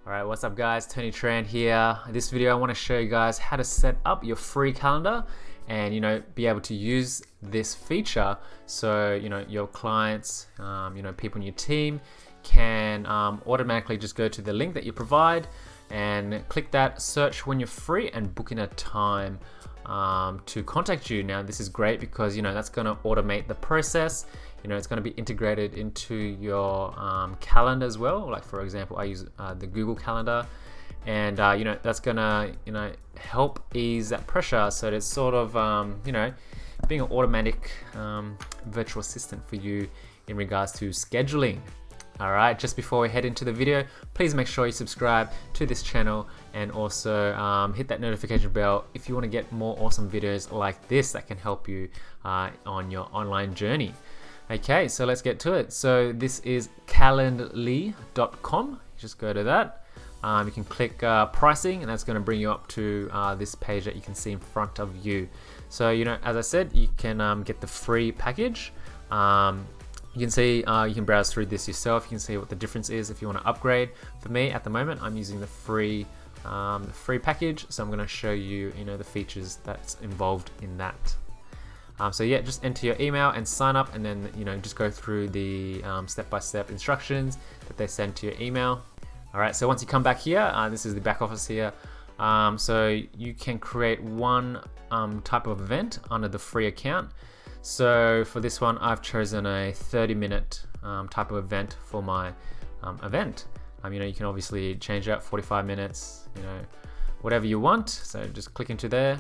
Alright, what's up guys? Tran here. In this video I want to show you guys how to set up your free calendar and be able to use this feature so your clients, people in your team can automatically just go to the link that you provide and click that, search when you're free and book in a time to contact you. Now this is great because that's going to automate the process. It's going to be integrated into your calendar as well. Like for example, I use the Google Calendar, and that's going to help ease that pressure. So it's sort of being an automatic virtual assistant for you in regards to scheduling. Alright, just before we head into the video, please make sure you subscribe to this channel and also hit that notification bell if you want to get more awesome videos like this that can help you on your online journey. Okay, so let's get to it. So this is calendly.com. Just go to that. You can click pricing, and that's going to bring you up to this page that you can see in front of you. So as I said, you can get the free package. You can see, you can browse through this yourself. You can see what the difference is if you want to upgrade. For me, at the moment, I'm using the free package. So I'm going to show you, the features that's involved in that. So yeah, just enter your email and sign up, and then just go through the step-by-step instructions that they send to your email. All right. So once you come back here, this is the back office here. So you can create one type of event under the free account. So for this one, I've chosen a 30-minute type of event for my event. You can obviously change out 45 minutes, whatever you want. So just click into there.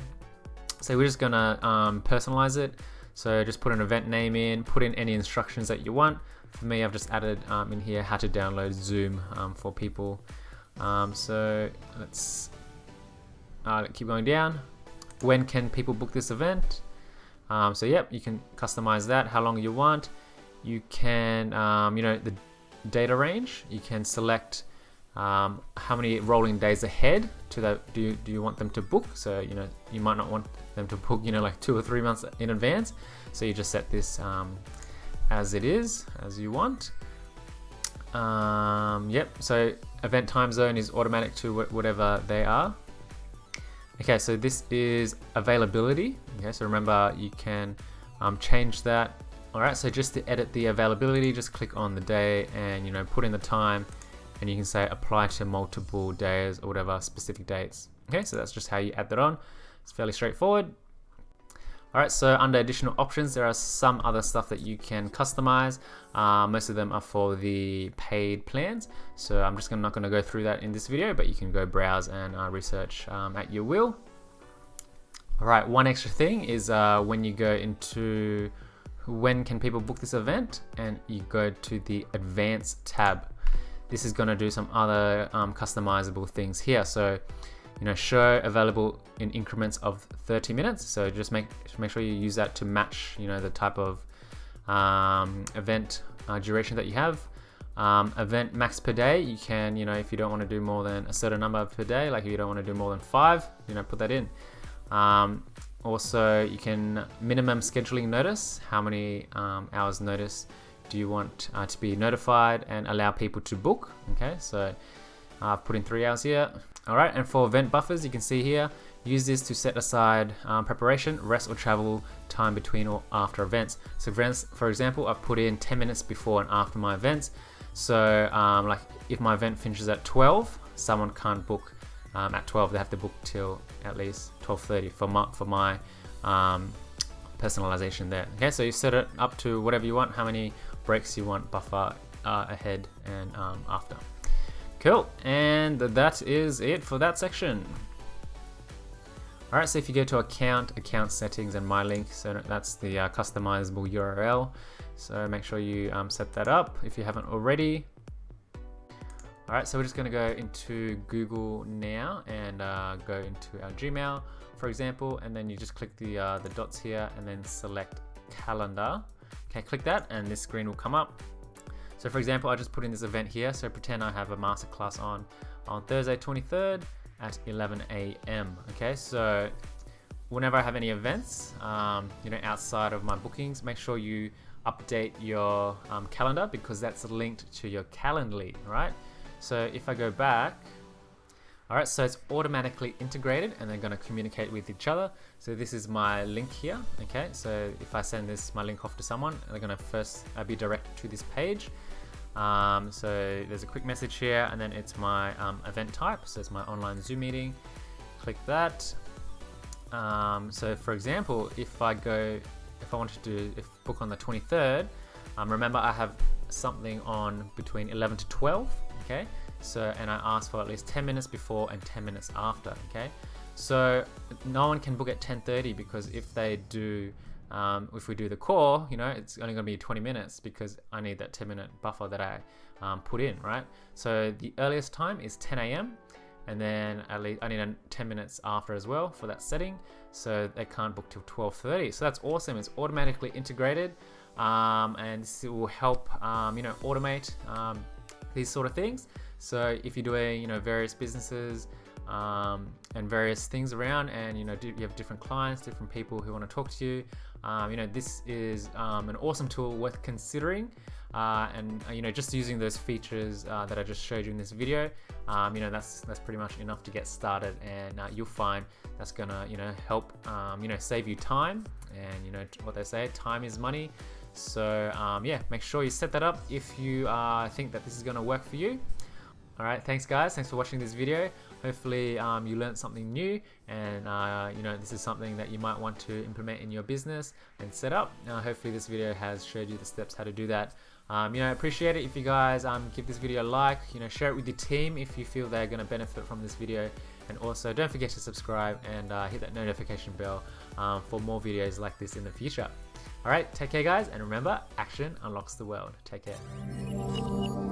So we're just gonna personalize it. So just put an event name in, put in any instructions that you want. For me, I've just added in here how to download Zoom for people. So let's keep going down. When can people book this event? So yep, you can customize that how long you want. You can, the data range. You can select how many rolling days ahead to that do you want them to book. So you might not want them to book like 2 or 3 months in advance. So you just set this as it is, as you want. Yep. So event time zone is automatic to whatever they are. Okay, so this is availability. Okay, so remember you can change that. All right, so just to edit the availability, just click on the day and put in the time, and you can say apply to multiple days or whatever specific dates. Okay, so that's just how you add that on. It's fairly straightforward. All right, so under additional options, there are some other stuff that you can customize. Most of them are for the paid plans. So I'm just not gonna go through that in this video, but you can go browse and research at your will. All right, one extra thing is when you go into when can people book this event, and you go to the advanced tab. This is gonna do some other customizable things here. So show available in increments of 30 minutes. So just make sure you use that to match the type of event duration that you have. Event max per day, you can if you don't want to do more than a certain number per day, like if you don't want to do more than 5, put that in. Also you can minimum scheduling notice, how many hours notice do you want to be notified, and allow people to book. Okay, so I've put in 3 hours here. All right, and for event buffers, you can see here, use this to set aside preparation, rest, or travel time between or after events. So for example, I've put in 10 minutes before and after my events. So like if my event finishes at 12, someone can't book at 12. They have to book till at least 12:30 for my personalization there. Okay, so you set it up to whatever you want, how many breaks you want buffer ahead and after. Cool, and that is it for that section. All right, so if you go to account settings, and my link, so that's the customizable URL. So make sure you set that up if you haven't already. All right, so we're just gonna go into Google now and go into our Gmail, for example, and then you just click the dots here and then select calendar. Okay, click that and this screen will come up. So for example, I just put in this event here. So pretend I have a masterclass on Thursday 23rd at 11 a.m. Okay, so whenever I have any events, outside of my bookings, make sure you update your calendar, because that's linked to your Calendly, right? So if I go back, all right, so it's automatically integrated and they're going to communicate with each other. So this is my link here. Okay, so if I send my link off to someone, they're going to first be directed to this page. So there's a quick message here, and then it's my event type. So it's my online Zoom meeting. Click that. So for example, if I wanted to book on the 23rd, remember I have something on between 11 to 12. Okay. So, and I ask for at least 10 minutes before and 10 minutes after, okay? So no one can book at 10:30 because if we do the call, you know, it's only gonna be 20 minutes because I need that 10-minute buffer that I put in, right? So the earliest time is 10 a.m. and then at least I need 10 minutes after as well for that setting. So they can't book till 12:30. So that's awesome, it's automatically integrated, and this will help, you know, automate these sort of things. So if you're doing, you know, various businesses and various things around, and you know, you have different clients, different people who want to talk to you, you know, this is an awesome tool worth considering. And you know, just using those features that I just showed you in this video, you know, that's pretty much enough to get started, and you'll find that's gonna, you know, help, you know, save you time, and you know what they say, time is money. So yeah, make sure you set that up if you think that this is gonna work for you. All right, thanks guys, thanks for watching this video. Hopefully you learned something new, and you know, this is something that you might want to implement in your business and set up. Hopefully this video has showed you the steps how to do that. You know, I appreciate it if you guys give this video a like, you know, share it with your team if you feel they're gonna benefit from this video, and also don't forget to subscribe and hit that notification bell for more videos like this in the future. All right, take care guys, and remember, action unlocks the world. Take care.